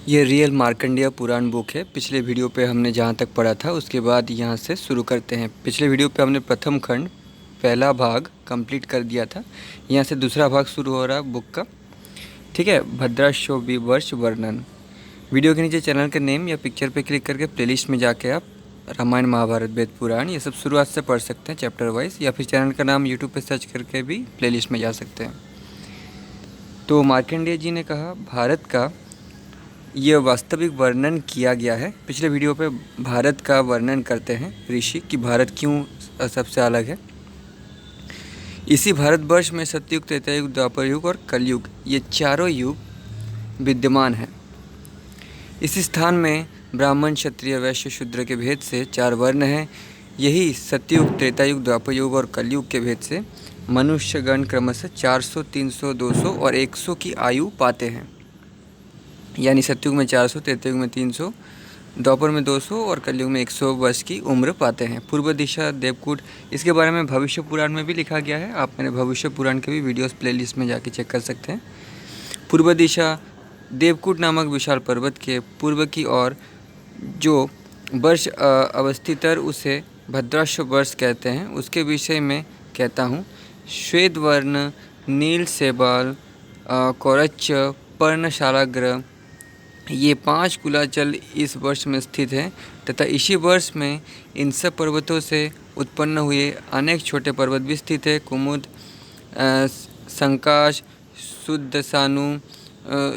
ये रियल मार्कंडेय पुराण बुक है। पिछले वीडियो पे हमने जहाँ तक पढ़ा था उसके बाद यहाँ से शुरू करते हैं। पिछले वीडियो पे हमने प्रथम खंड पहला भाग कंप्लीट कर दिया था। यहाँ से दूसरा भाग शुरू हो रहा है बुक का। ठीक है, भद्राशोभी वर्ष वर्णन। वीडियो के नीचे चैनल के नेम या पिक्चर पे क्लिक करके प्लेलिस्ट में जाके आप रामायण महाभारत वेद पुराण ये सब शुरुआत से पढ़ सकते हैं चैप्टर वाइज, या फिर चैनल का नाम यूट्यूब पे सर्च करके भी प्लेलिस्ट में जा सकते हैं। तो मार्कंडेय जी ने कहा भारत का यह वास्तविक वर्णन किया गया है। पिछले वीडियो पे भारत का वर्णन करते हैं ऋषि कि भारत क्यों सबसे अलग है। इसी भारतवर्ष में सतयुग, त्रेता युग, द्वापर युग और कलयुग ये चारों युग विद्यमान हैं। इस स्थान में ब्राह्मण, क्षत्रिय, वैश्य, शूद्र के भेद से चार वर्ण हैं। यही सतयुग, त्रेता युग, द्वापर युग और कलयुग के भेद से मनुष्यगण क्रमशः 400, 300, 200 और 100 की आयु पाते हैं। यानी सतयुग में 400, त्रेता युग में 300, द्वापर में 200 और कलयुग में 100 वर्ष की उम्र पाते हैं। पूर्व दिशा देवकूट, इसके बारे में भविष्य पुराण में भी लिखा गया है। आप मेरे भविष्य पुराण के भी वीडियोस प्लेलिस्ट में जाके चेक कर सकते हैं। पूर्व दिशा देवकूट नामक विशाल पर्वत के पूर्व की ओर जो वर्ष अवस्थित है उसे भद्राश्व वर्ष कहते हैं। उसके विषय में कहता हूँ। श्वेत वर्ण, नील सेबाल, कौरच्च, पर्णशालाग्र ये 5 कुलाचल इस वर्ष में स्थित हैं तथा इसी वर्ष में इन सब पर्वतों से उत्पन्न हुए अनेक छोटे पर्वत भी स्थित है। कुमुद, संकाश, शुद्धसानु,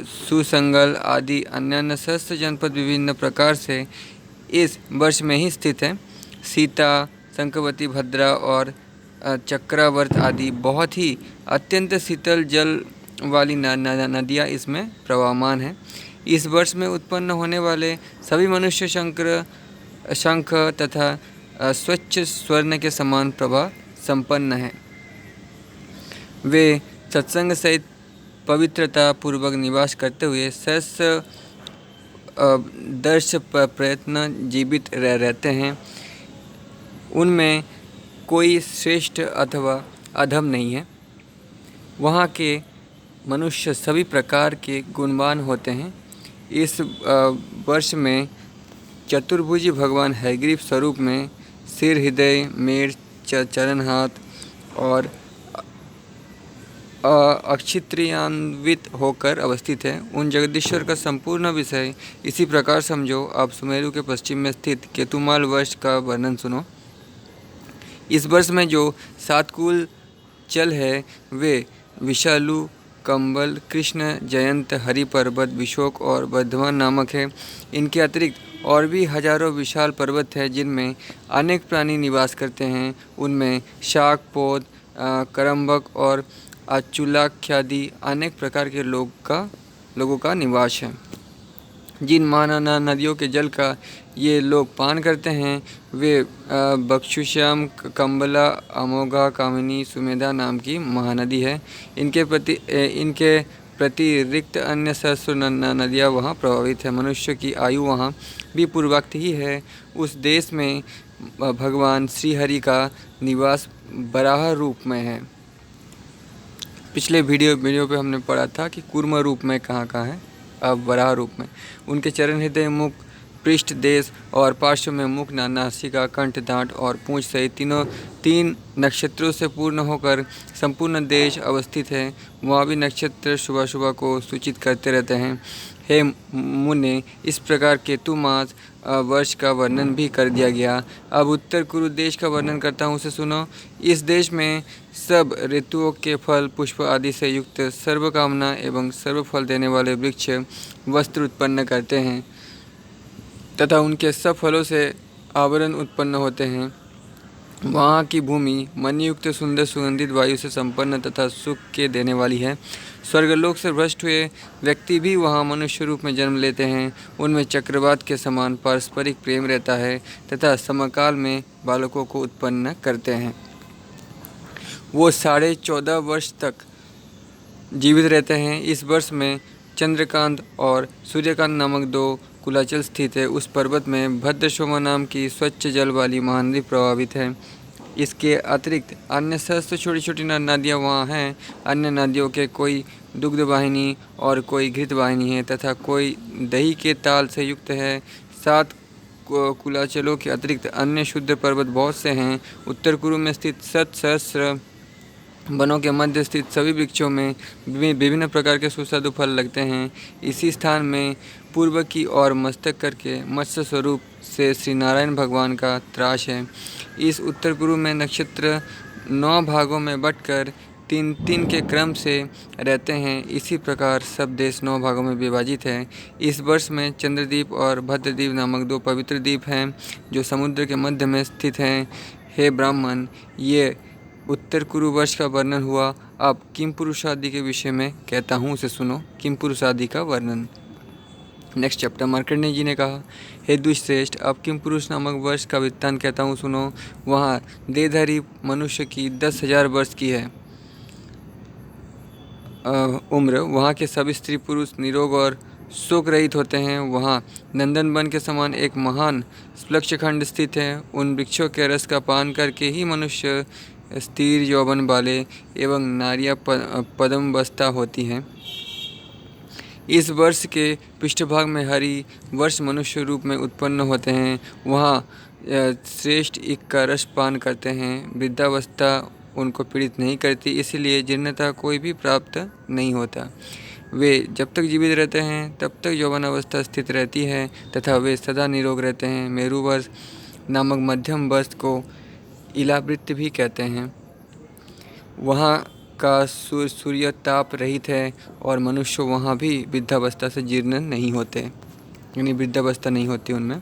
सुसंगल आदि अन्य सहस्त्र जनपद विभिन्न प्रकार से इस वर्ष में ही स्थित है। सीता, शंखवती, भद्रा और चक्रावर्त आदि बहुत ही अत्यंत शीतल जल वाली नदियाँ इसमें प्रवाहमान हैं। इस वर्ष में उत्पन्न होने वाले सभी मनुष्य शंख तथा स्वच्छ स्वर्ण के समान प्रभा संपन्न हैं। वे सत्संग सहित पवित्रता पूर्वक निवास करते हुए सहस्र दर्श प्रयत्न जीवित रहते हैं। उनमें कोई श्रेष्ठ अथवा अधम नहीं है। वहाँ के मनुष्य सभी प्रकार के गुणवान होते हैं। इस वर्ष में चतुर्भुजी भगवान हयग्रीव स्वरूप में सिर, हृदय, मेढ़, चरण, हाथ और अक्षित्रियान्वित होकर अवस्थित है। उन जगदीश्वर का संपूर्ण विषय इसी प्रकार समझो। आप सुमेरु के पश्चिम में स्थित केतुमाल वर्ष का वर्णन सुनो। इस वर्ष में जो 7 कुल चल है वे विशालु, कंबल, कृष्ण, जयंत, हरि पर्वत, विशोक और वर्धमान नामक है। इनके अतिरिक्त और भी हजारों विशाल पर्वत है जिनमें अनेक प्राणी निवास करते हैं। उनमें शाक, पौध, करम्बक और अचुलाख्यादि अनेक प्रकार के लोगों का निवास है। जिन महानना नदियों के जल का ये लोग पान करते हैं वे बक्षुश्याम, कंबला, अमोघा, कामिनी, सुमेधा नाम की महानदी है। इनके प्रति रिक्त अन्य सहस्र नदियाँ वहाँ प्रभावित है। मनुष्य की आयु वहाँ भी पूर्वोक्त ही है। उस देश में भगवान श्रीहरि का निवास बराह रूप में है। पिछले वीडियो पे हमने पढ़ा था कि कूर्म रूप में कहाँ है, अब वराह रूप में। उनके चरण, हृदय, मुख, पृष्ठ, देश और पार्श्व में मुख, नासिका, कंठ, दांत और पूंछ सहित 3 नक्षत्रों से पूर्ण होकर संपूर्ण देश अवस्थित है। वहाँ भी नक्षत्र शुभ शुभ को सूचित करते रहते हैं। हे मुने, इस प्रकार केतु मास वर्ष का वर्णन भी कर दिया गया। अब उत्तर कुरु देश का वर्णन करता हूँ, उसे सुनो। इस देश में सब ऋतुओं के फल, पुष्प आदि से युक्त सर्व कामना एवं सर्व फल देने वाले वृक्ष वस्त्र उत्पन्न करते हैं तथा उनके सब फलों से आवरण उत्पन्न होते हैं। वहाँ की भूमि मणियुक्त, सुंदर, सुगंधित वायु से संपन्न तथा सुख के देने वाली है। स्वर्गलोक से भ्रष्ट हुए व्यक्ति भी वहाँ मनुष्य रूप में जन्म लेते हैं। उनमें चक्रवात के समान पारस्परिक प्रेम रहता है तथा समकाल में बालकों को उत्पन्न करते हैं। वो 14.5 वर्ष तक जीवित रहते हैं। इस वर्ष में चंद्रकांत और सूर्यकांत नामक 2 कुलाचल स्थित है। उस पर्वत में भद्रशोमा नाम की स्वच्छ जल वाली महानदी प्रभावित है। इसके अतिरिक्त अन्य सहस्त्र छोटी छोटी नदियाँ वहाँ हैं। अन्य नदियों के कोई दुग्ध वाहिनी और कोई घृत वाहिनी है तथा कोई दही के ताल से युक्त है। 7 कुलाचलों के अतिरिक्त अन्य शुद्ध पर्वत बहुत से हैं। उत्तर पूर्व में स्थित 7 सहस्त्र वनों के मध्य स्थित सभी वृक्षों में विभिन्न प्रकार के सुस्वादु फल लगते हैं। इसी स्थान में पूर्व की ओर मस्तक करके मत्स्य स्वरूप से श्री नारायण भगवान का त्रास है। इस उत्तर पूर्व में नक्षत्र 9 भागों में बंटकर 3-3 के क्रम से रहते हैं। इसी प्रकार सब देश 9 भागों में विभाजित है। इस वर्ष में चंद्रद्वीप और भद्रद्वीप नामक 2 पवित्र द्वीप हैं जो समुद्र के मध्य में स्थित हैं। हे ब्राह्मण, ये उत्तर कुरु वर्ष का वर्णन हुआ। अब किम पुरुष आदि के विषय में कहता हूँ, उसे सुनो। किम पुरुष आदि का वर्णन। Next chapter. मार्कंडेय जी ने कहा, हे दुष्श्रेष्ठ, अब किम पुरुष नामक वर्ष का वृत्तांत कहता हूँ, सुनो। वहाँ देहधारी मनुष्य की 10,000 वर्ष की है उम्र। वहाँ के सभी स्त्री पुरुष निरोग और शोक रहित होते हैं। वहाँ नंदन वन के समान एक महान स्पलक्षखंड स्थित है। उन वृक्षों के रस का पान करके ही मनुष्य स्थिर यौवन वाले एवं नारियां पद्मवस्था होती हैं। इस वर्ष के पृष्ठभाग में हरि वर्ष मनुष्य रूप में उत्पन्न होते हैं। वहाँ श्रेष्ठ इक का रस पान करते हैं। वृद्धावस्था उनको पीड़ित नहीं करती, इसलिए जीर्णता कोई भी प्राप्त नहीं होता। वे जब तक जीवित रहते हैं तब तक यौवनावस्था स्थित रहती है तथा वे सदा निरोग रहते हैं। मेरु वर्ष नामक मध्यम वर्ष को इलावृत्त भी कहते हैं। वहाँ का सूर्य ताप रहित है और मनुष्य वहाँ भी वृद्धावस्था से जीर्ण नहीं होते, यानी वृद्धावस्था नहीं होती उनमें।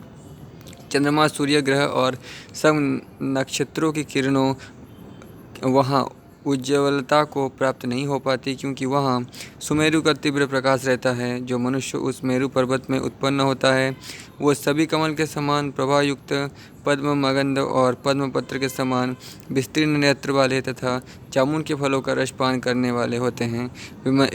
चंद्रमा, सूर्य ग्रह और सब नक्षत्रों की किरणों वहाँ उज्ज्वलता को प्राप्त नहीं हो पाती, क्योंकि वहाँ सुमेरु का तीव्र प्रकाश रहता है। जो मनुष्य उस मेरु पर्वत में उत्पन्न होता है वो सभी कमल के समान प्रभायुक्त, पद्म मगंध और पद्मपत्र के समान विस्तीर्ण नेत्र वाले तथा जामुन के फलों का रस पान करने वाले होते हैं।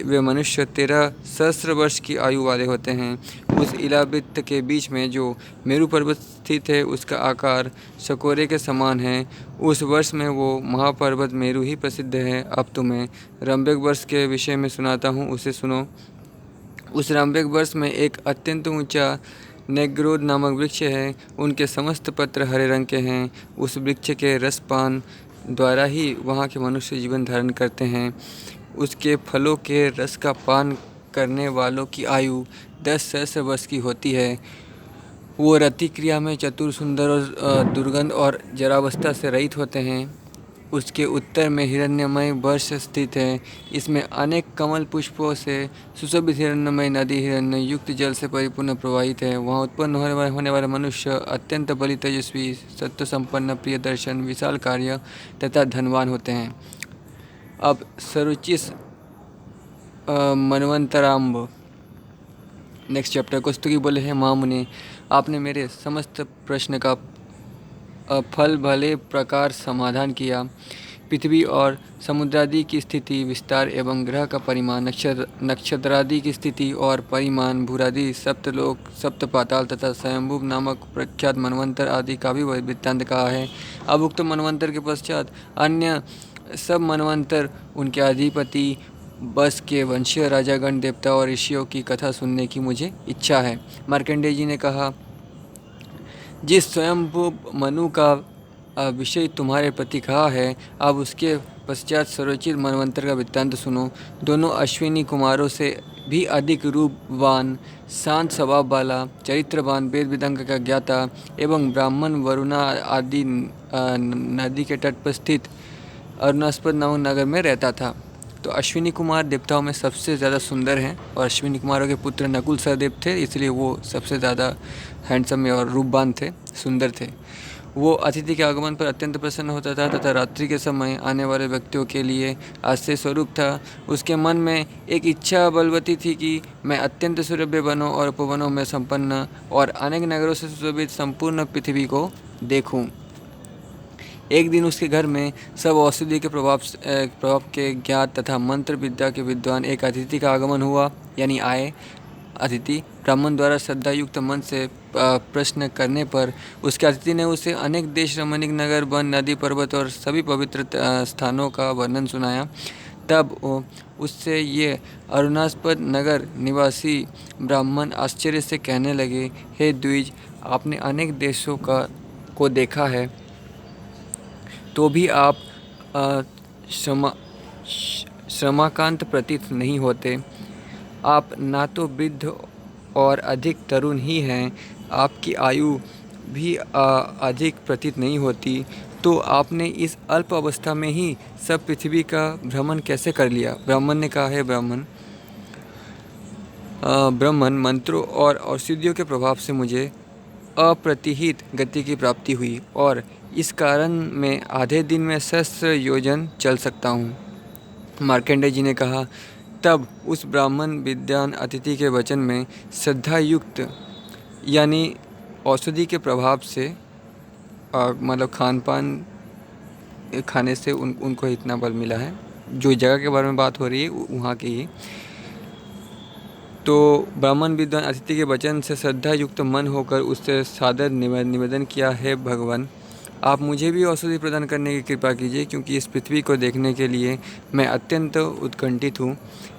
वे मनुष्य 13 सहस्त्र वर्ष की आयु वाले होते हैं। उस इलावृत्त के बीच में जो मेरु पर्वत स्थित है उसका आकार सकोरे के समान है। उस वर्ष में वो महापर्वत मेरु ही प्रसिद्ध है। अब तुम्हें रंबेग वर्ष के विषय में सुनाता हूँ, उसे सुनो। उस रंबेग वर्ष में एक अत्यंत ऊंचा नेग्रोध नामक वृक्ष है। उनके समस्त पत्र हरे रंग के हैं। उस वृक्ष के रसपान द्वारा ही वहाँ के मनुष्य जीवन धारण करते हैं। उसके फलों के रस का पान करने वालों की आयु 10 सहस्त्र वर्ष की होती है। वो रति क्रिया में चतुर, सुंदर और दुर्गंध और जरावस्था से रहित होते हैं। उसके उत्तर में हिरण्यमय वर्ष स्थित है। इसमें अनेक कमल पुष्पों से सुशोभित हिरण्यमय नदी हिरण्य युक्त जल से परिपूर्ण प्रवाहित है। वहाँ उत्पन्न होने वाले मनुष्य अत्यंत बलि, तेजस्वी, सत्व संपन्न, प्रिय दर्शन, विशाल कार्य तथा धनवान होते हैं। अब सरुचिस मनवंतराम्ब। Next chapter. कुस्तुकी बोले हैं, महामुनि, आपने मेरे समस्त प्रश्न का फल भले प्रकार समाधान किया। पृथ्वी और समुद्रादि की स्थिति, विस्तार एवं ग्रह का परिमाण, नक्षत्रादि की स्थिति और परिमाण, भूरादि, सप्तलोक, सप्त पाताल तथा स्वयंभू नामक प्रख्यात मनवंतर आदि का भी वृत्तांत कहा है। अब उक्त मनवंतर के पश्चात अन्य सब मनवंतर, उनके अधिपति, बस के वंशीय राजागण, देवता और ऋषियों की कथा सुनने की मुझे इच्छा है। मार्कंडेय जी ने कहा, जिस स्वयंभू मनु का विषय तुम्हारे प्रति कहा है, अब उसके पश्चात सर्वोचित मनवंतर का वृत्तांत सुनो। दोनों अश्विनी कुमारों से भी अधिक रूपवान, शांत स्वभाव वाला, चरित्रवान, वेद वेदांग का ज्ञाता एवं ब्राह्मण वरुणा आदि नदी के तट पर स्थित अरुणास्पद नामक नगर में रहता था। तो अश्विनी कुमार देवताओं में सबसे ज़्यादा सुंदर हैं और अश्विनी कुमारों के पुत्र नकुल सहदेव थे, इसलिए वो सबसे ज़्यादा हैंडसम और रूपवान थे, सुंदर थे। वो अतिथि के आगमन पर अत्यंत प्रसन्न होता था तथा रात्रि के समय आने वाले व्यक्तियों के लिए आश्रय स्वरूप था। उसके मन में एक इच्छा बलवती थी कि मैं अत्यंत सुरभ्य वनों और उपवनों में संपन्न और अनेक नगरों से सुशोभित संपूर्ण पृथ्वी को देखूं। एक दिन उसके घर में सब औषधि के प्रभाव के ज्ञात तथा मंत्र विद्या के विद्वान एक अतिथि का आगमन हुआ, यानी आए। अतिथि ब्राह्मण द्वारा श्रद्धायुक्त मन से प्रश्न करने पर उसके अतिथि ने उसे अनेक देश, रमणीक नगर, वन, नदी, पर्वत और सभी पवित्र स्थानों का वर्णन सुनाया। तब उससे ये अरुणास्पद नगर निवासी ब्राह्मण आश्चर्य से कहने लगे, हे द्विज, आपने अनेक देशों को देखा है, तो भी आप श्रमा श्रमाकांत प्रतीत नहीं होते। आप ना तो वृद्ध और अधिक तरुण ही हैं, आपकी आयु भी अधिक प्रतीत नहीं होती, तो आपने इस अल्प अवस्था में ही सब पृथ्वी का भ्रमण कैसे कर लिया? ब्राह्मण ने कहा, है ब्राह्मण, मंत्रों और औषधियों के प्रभाव से मुझे अप्रतिहित गति की प्राप्ति हुई और इस कारण मैं आधे दिन में सहस्त्र योजन चल सकता हूँ। मार्कंडेय जी ने कहा, तब उस ब्राह्मण विद्वान अतिथि के वचन में श्रद्धायुक्त यानी औषधि के प्रभाव से मतलब खान पान खाने से उनको इतना बल मिला है। जो जगह के बारे में बात हो रही है वहाँ की ही। तो ब्राह्मण विद्वान अतिथि के वचन से श्रद्धा युक्त मन होकर उससे सादर निवेदन किया, है भगवान, आप मुझे भी औषधि प्रदान करने की कृपा कीजिए, क्योंकि इस पृथ्वी को देखने के लिए मैं अत्यंत उत्कंठित हूँ।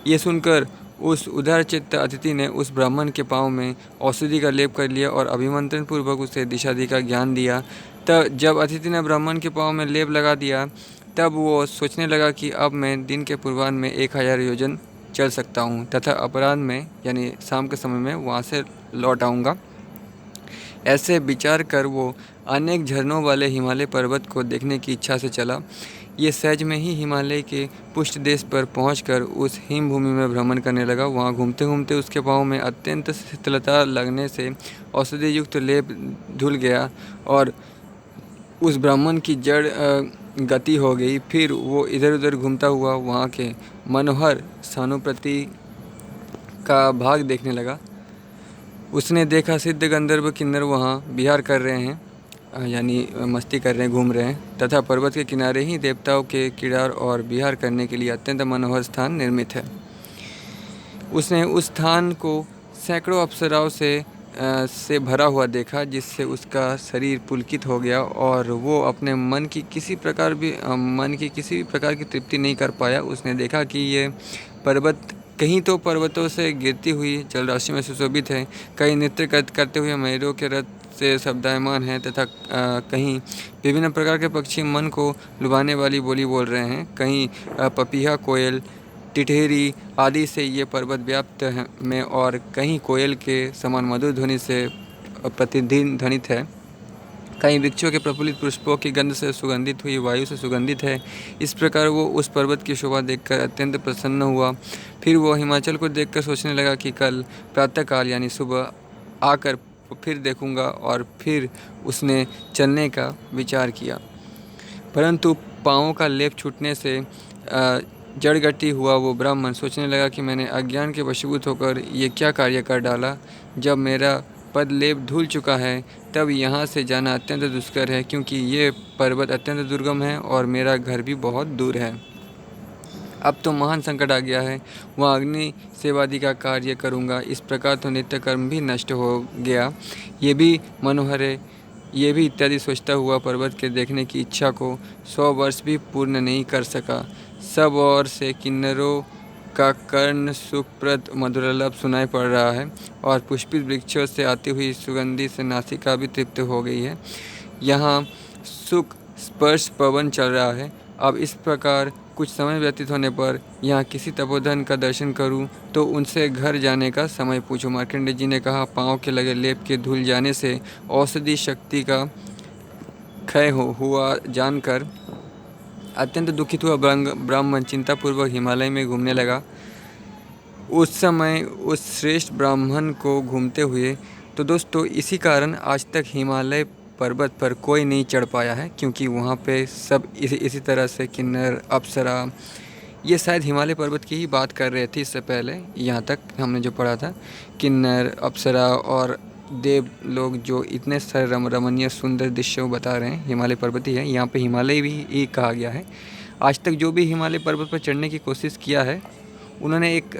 ये सुनकर उस उदार चित्त अतिथि ने उस ब्राह्मण के पाँव में औषधि का लेप कर लिया और अभिमंत्रण पूर्वक उसे दिशा दी का ज्ञान दिया। तब जब अतिथि ने ब्राह्मण के पाँव में लेप लगा दिया, तब वो सोचने लगा कि अब मैं दिन के पूर्वाह्न में 1000 योजन चल सकता हूँ तथा अपराह्न में यानी शाम के समय में वहाँ से लौट आऊँगा। ऐसे विचार कर वो अनेक झरनों वाले हिमालय पर्वत को देखने की इच्छा से चला। ये सहज में ही हिमालय के पुष्ट देश पर पहुंचकर उस हिम भूमि में भ्रमण करने लगा। वहाँ घूमते घूमते उसके पाँव में अत्यंत शीतलता लगने से औषधि युक्त लेप धुल गया और उस ब्राह्मण की जड़ गति हो गई। फिर वो इधर उधर घूमता हुआ वहाँ के मनोहर स्थानों का भाग देखने लगा। उसने देखा सिद्ध गंधर्व किन्नर वहाँ विहार कर रहे हैं यानी मस्ती कर रहे हैं, घूम रहे हैं तथा पर्वत के किनारे ही देवताओं के किरार और विहार करने के लिए अत्यंत मनोहर स्थान निर्मित है। उसने उस स्थान को सैकड़ों अप्सराओं से भरा हुआ देखा, जिससे उसका शरीर पुलकित हो गया और वो अपने मन की किसी प्रकार की तृप्ति नहीं कर पाया। उसने देखा कि ये पर्वत कहीं तो पर्वतों से गिरती हुई जलराशि में सुशोभित है, कहीं नृत्य करते हुए मयूरों के रथ से शब्दायमान है तथा कहीं विभिन्न प्रकार के पक्षी मन को लुभाने वाली बोली बोल रहे हैं, कहीं पपीहा, कोयल, टिटहरी आदि से ये पर्वत व्याप्त है में और कहीं कोयल के समान मधुर ध्वनि से प्रतिध्वनित है, कहीं वृक्षों के प्रफुल्लित पुष्पों की गंध से सुगंधित हुई वायु से सुगंधित है। इस प्रकार वो उस पर्वत की शोभा देखकर अत्यंत प्रसन्न हुआ। फिर वो हिमाचल को देखकर सोचने लगा कि कल प्रातःकाल यानी सुबह आकर फिर देखूंगा और फिर उसने चलने का विचार किया। परंतु पाँवों का लेप छूटने से जड़गटी हुआ वो ब्राह्मण सोचने लगा कि मैंने अज्ञान के वशीभूत होकर ये क्या कार्य कर डाला। जब मेरा पद लेप धुल चुका है तब यहाँ से जाना अत्यंत दुष्कर है, क्योंकि ये पर्वत अत्यंत दुर्गम है और मेरा घर भी बहुत दूर है। अब तो महान संकट आ गया है, वहाँ अग्नि सेवादि का कार्य करूँगा, इस प्रकार तो नित्य कर्म भी नष्ट हो गया। ये भी मनोहर है, ये भी इत्यादि सोचता हुआ पर्वत के देखने की इच्छा को 100 वर्ष भी पूर्ण नहीं कर सका। सब ओर से किन्नरों का कर्ण सुखप्रद मधुरालाप सुनाई पड़ रहा है और पुष्पित वृक्षों से आती हुई सुगंधी से नासिका भी तृप्त हो गई है। यहाँ सुख स्पर्श पवन चल रहा है। अब इस प्रकार कुछ समय व्यतीत होने पर यहाँ किसी तपोधन का दर्शन करूँ तो उनसे घर जाने का समय पूछो। मार्कंडेय जी ने कहा, पाँव के लगे लेप के धुल जाने से औषधि शक्ति का क्षय हुआ जानकर अत्यंत दुखित हुआ ब्राह्मण चिंतापूर्वक हिमालय में घूमने लगा। उस समय उस श्रेष्ठ ब्राह्मण को घूमते हुए तो दोस्तों इसी कारण आज तक हिमालय पर्वत पर कोई नहीं चढ़ पाया है, क्योंकि वहाँ पे सब इसी तरह से किन्नर, अप्सरा, ये शायद हिमालय पर्वत की ही बात कर रहे थे इससे पहले, यहाँ तक हमने जो पढ़ा था, किन्नर, अप्सरा और देव लोग जो इतने सारे रमणीय सुंदर दृश्य बता रहे हैं हिमालय पर्वत ही है। यहाँ पे हिमालय भी कहा गया है। आज तक जो भी हिमालय पर्वत पर चढ़ने की कोशिश किया है उन्होंने एक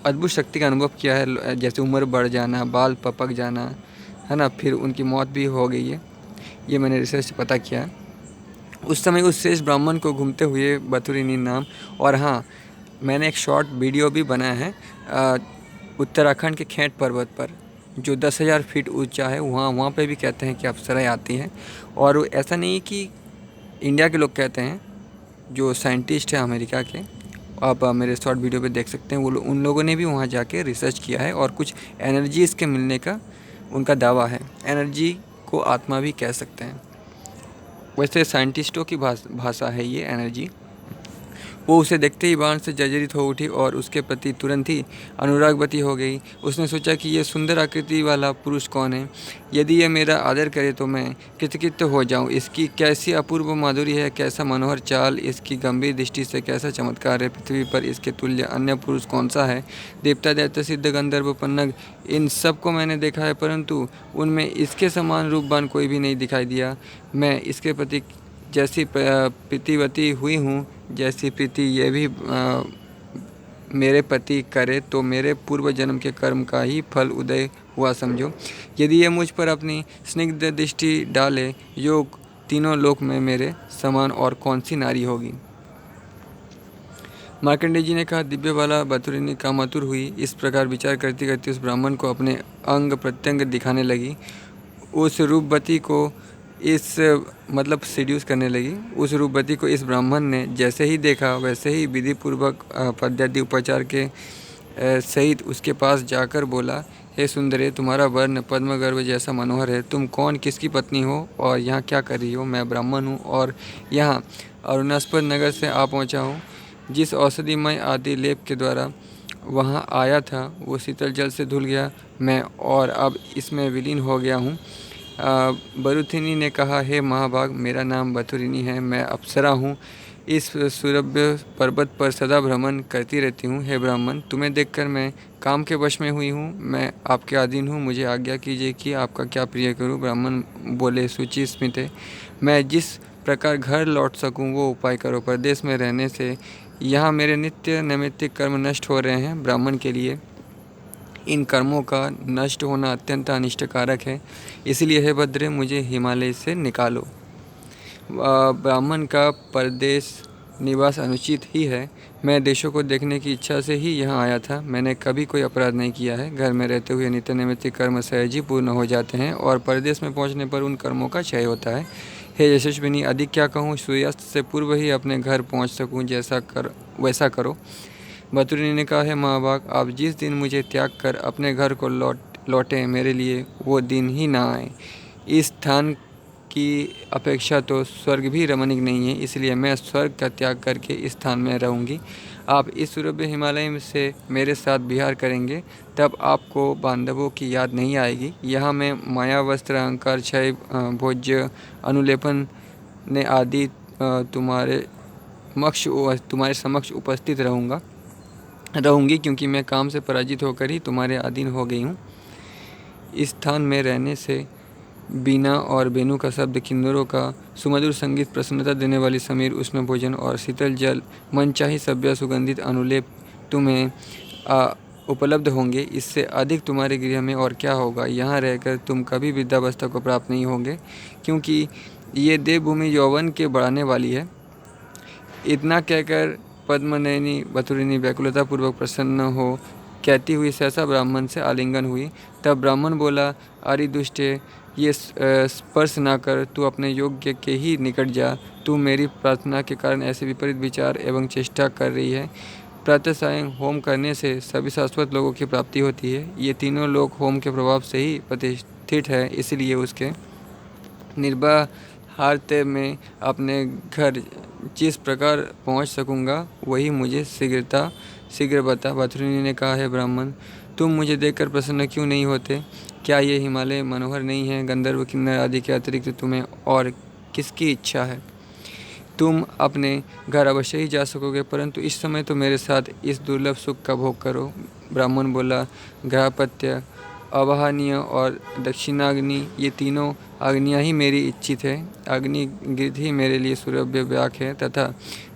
अद्भुत शक्ति का अनुभव किया है, जैसे उम्र बढ़ जाना, बाल पपक जाना, है ना, फिर उनकी मौत भी हो गई है। ये मैंने रिसर्च से पता किया है। उस समय उस श्रेष्ठ ब्राह्मण को घूमते हुए बथुरिनी नाम, और हाँ, मैंने एक शॉर्ट वीडियो भी बनाया है उत्तराखंड के खेंट पर्वत पर, जो 10,000 फीट ऊंचा है। वहाँ पे भी कहते हैं कि अप्सराएं आती हैं। और ऐसा नहीं कि इंडिया के लोग कहते हैं, जो साइंटिस्ट हैं अमेरिका के, आप मेरे शॉर्ट वीडियो पे देख सकते हैं, उन लोगों ने भी वहाँ जाके रिसर्च किया है और कुछ एनर्जी इसके मिलने का उनका दावा है। एनर्जी को आत्मा भी कह सकते हैं। वैसे साइंटिस्टों की भाषा है ये एनर्जी। वो उसे देखते ही बाण से जर्जरित हो उठी और उसके प्रति तुरंत ही अनुरागवती हो गई। उसने सोचा कि यह सुंदर आकृति वाला पुरुष कौन है। यदि यह मेरा आदर करे तो मैं कृतकृत्य हो जाऊं। इसकी कैसी अपूर्व माधुरी है, कैसा मनोहर चाल, इसकी गंभीर दृष्टि से कैसा चमत्कार है। पृथ्वी पर इसके तुल्य अन्य पुरुष कौन सा है। देवता दैत्य सिद्ध गंधर्व पन्नग, इन सब को मैंने देखा है, परंतु उनमें इसके समान रूपवान कोई भी नहीं दिखाई दिया। मैं इसके प्रति जैसी प्रीतिवती हुई हूँ, जैसी प्रीति ये भी मेरे पति करे, तो मेरे पूर्व जन्म के कर्म का ही फल उदय हुआ समझो। यदि ये मुझ पर अपनी स्निग्ध दृष्टि डाले, योग तीनों लोक में मेरे समान और कौन सी नारी होगी। मार्कंडेय जी ने कहा, दिव्य वाला बथुरिनी कामातुर हुई। इस प्रकार विचार करती करती उस ब्राह्मण को अपने अंग प्रत्यंग दिखाने लगी। उस रूपवती को सीड्यूस करने लगी। उस रूपवती को इस ब्राह्मण ने जैसे ही देखा, वैसे ही विधि पूर्वक पद्यादि उपचार के सहित उसके पास जाकर बोला, हे सुंदरे, तुम्हारा वर्ण पद्मगर्भ जैसा मनोहर है। तुम कौन, किसकी पत्नी हो और यहाँ क्या कर रही हो। मैं ब्राह्मण हूँ और यहाँ अरुणास्पद नगर से आ पहुँचा हूँ। जिस औषधिमय आदि लेप के द्वारा वहाँ आया था, वो शीतल जल से धुल गया मैं और अब इसमें विलीन हो गया हूँ। बरुथिनी ने कहा, हे महाभाग, मेरा नाम बथुरिनी है, मैं अप्सरा हूँ। इस सुरभ्य पर्वत पर सदा भ्रमण करती रहती हूँ। हे ब्राह्मण, तुम्हें देखकर मैं काम के वश में हुई हूँ। मैं आपके अधीन हूँ। मुझे आज्ञा कीजिए कि आपका क्या प्रिय करूँ। ब्राह्मण बोले, शुचि स्मिते, मैं जिस प्रकार घर लौट सकूँ वो उपाय करो। परदेश में रहने से यहाँ मेरे नित्य नैमित्तिक कर्म नष्ट हो रहे हैं। ब्राह्मण के लिए इन कर्मों का नष्ट होना अत्यंत अनिष्टकारक है। इसलिए हे भद्रे, मुझे हिमालय से निकालो। ब्राह्मण का परदेश निवास अनुचित ही है। मैं देशों को देखने की इच्छा से ही यहाँ आया था। मैंने कभी कोई अपराध नहीं किया है। घर में रहते हुए नित्य नैमित्तिक कर्म सहज ही पूर्ण हो जाते हैं और परदेश में पहुँचने पर उन कर्मों का क्षय होता है। हे यशस्विनी, अधिक क्या कहूँ, सूर्यास्त से पूर्व ही अपने घर पहुँच सकूँ, वैसा करो। बथुरिनी ने कहा, है महाभाग, आप जिस दिन मुझे त्याग कर अपने घर को लौटें, मेरे लिए वो दिन ही ना आए। इस स्थान की अपेक्षा तो स्वर्ग भी रमणीक नहीं है, इसलिए मैं स्वर्ग का त्याग करके इस स्थान में रहूँगी। आप इस सुरभ्य हिमालय से मेरे साथ विहार करेंगे, तब आपको बांधवों की याद नहीं आएगी। यहाँ मैं माया, वस्त्र, अहंकार, क्षय, भोज्य, अनुलेपन ने आदि तुम्हारे समक्ष उपस्थित रहूँगी, क्योंकि मैं काम से पराजित होकर ही तुम्हारे अधीन हो गई हूँ। इस स्थान में रहने से बीना और बेनू का शब्द, किन्नरों का सुमधुर संगीत, प्रसन्नता देने वाली समीर उष्ण भोजन और शीतल जल, मनचाही सभ्य सुगंधित अनुलेप तुम्हें उपलब्ध होंगे। इससे अधिक तुम्हारे गृह में और क्या होगा। यहाँ रहकर तुम कभी वृद्धावस्था को प्राप्त नहीं होंगे, क्योंकि ये देवभूमि यौवन के बढ़ाने वाली है। इतना कहकर पद्मनयनी बथुरिनी व्याकुलतापूर्वक प्रसन्न हो कहती हुई सहसा ब्राह्मण से आलिंगन हुई। तब ब्राह्मण बोला, अरे दुष्टे, ये स्पर्श ना कर, तू अपने योग्य के ही निकट जा। तू मेरी प्रार्थना के कारण ऐसे विपरीत विचार एवं चेष्टा कर रही है। प्रातः सायं होम करने से सभी शाश्वत लोगों की प्राप्ति होती है। ये तीनों लोग होम के प्रभाव से ही प्रतिष्ठित है, इसलिए उसके निर्वाहार्थ में अपने घर जिस प्रकार पहुंच सकूंगा, वही मुझे शीघ्र बता। बथुरिनी ने कहा, है ब्राह्मण, तुम मुझे देखकर प्रसन्न क्यों नहीं होते। क्या ये हिमालय मनोहर नहीं है। गंधर्व, किन्नर आदि के अतिरिक्त तुम्हें और किसकी इच्छा है। तुम अपने घर अवश्य ही जा सकोगे, परंतु इस समय तो मेरे साथ इस दुर्लभ सुख का भोग करो। ब्राह्मण बोला, ग्रहपत्य अवहानीय और दक्षिणाग्नि, ये तीनों अग्नियाँ ही मेरी इच्छित है। अग्निगिर ही मेरे लिए सूर्य व्याक है तथा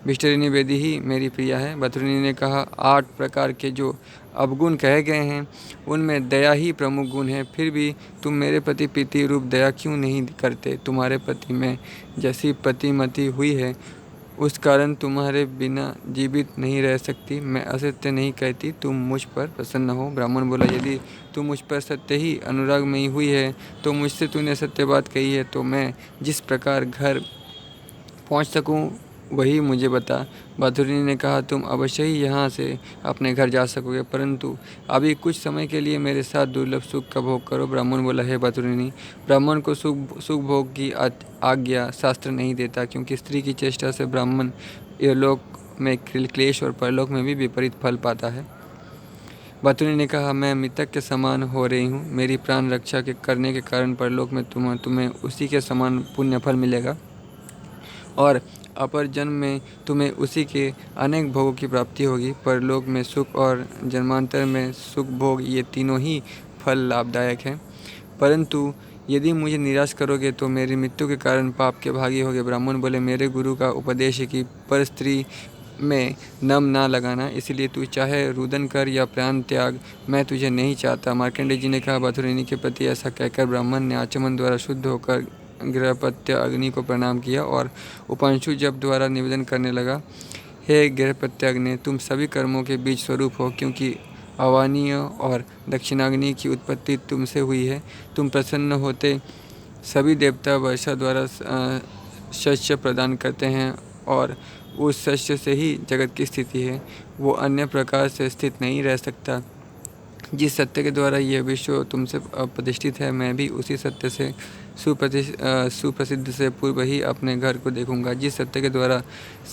विष्टरिणी वेदी ही मेरी प्रिया है। भतृनि ने कहा, 8 प्रकार के जो अवगुण कहे गए हैं उनमें दया ही प्रमुख गुण है। फिर भी तुम मेरे प्रति प्रीति रूप दया क्यों नहीं करते? तुम्हारे प्रति मैं जैसी प्रतिमति हुई है उस कारण तुम्हारे बिना जीवित नहीं रह सकती। मैं असत्य नहीं कहती, तुम मुझ पर प्रसन्न हो। ब्राह्मण बोला, यदि तू मुझ पर सत्य ही अनुराग में ही हुई है तो मुझसे तूने सत्य बात कही है, तो मैं जिस प्रकार घर पहुंच सकूं वही मुझे बता। बाथुरिनी ने कहा, तुम अवश्य ही यहाँ से अपने घर जा सकोगे, परंतु अभी कुछ समय के लिए मेरे साथ दुर्लभ सुख का भोग करो। ब्राह्मण बोला, हे बाथुरिनी, ब्राह्मण को सुख भोग की आज्ञा शास्त्र नहीं देता, क्योंकि स्त्री की चेष्टा से ब्राह्मण इहलोक में क्लेश और परलोक में भी विपरीत फल पाता है। बाथुरिनी ने कहा, मैं मृतक के समान हो रही हूँ। मेरी प्राण रक्षा के करने के कारण परलोक में तुम्हें उसी के समान पुण्य फल मिलेगा और अपर जन्म में तुम्हें उसी के अनेक भोगों की प्राप्ति होगी। परलोक में सुख और जन्मांतर में सुख भोग, ये तीनों ही फल लाभदायक हैं। परंतु यदि मुझे निराश करोगे तो मेरी मृत्यु के कारण पाप के भागी होगे। ब्राह्मण बोले, मेरे गुरु का उपदेश है कि पर स्त्री में नम ना लगाना, इसलिए तू चाहे रुदन कर या प्राण त्याग, मैं तुझे नहीं चाहता। मार्कंडेय जी ने कहा, बाथुरिनी के प्रति ऐसा कहकर ब्राह्मण ने आचमन द्वारा शुद्ध होकर गृहपत्य अग्नि को प्रणाम किया और उपांशु जप द्वारा निवेदन करने लगा, हे गृहपत्य अग्नि, तुम सभी कर्मों के बीज स्वरूप हो, क्योंकि अवानीय और दक्षिणाग्नि की उत्पत्ति तुमसे हुई है। तुम प्रसन्न होते सभी देवता वर्षा द्वारा शस्य प्रदान करते हैं और उस शस्य से ही जगत की स्थिति है। वो अन्य प्रकार से स्थित नहीं रह सकता। जिस सत्य के द्वारा यह विश्व तुमसे प्रतिष्ठित है, मैं भी उसी सत्य से सुप्रसिद्ध से पूर्व ही अपने घर को देखूंगा। जिस सत्य के द्वारा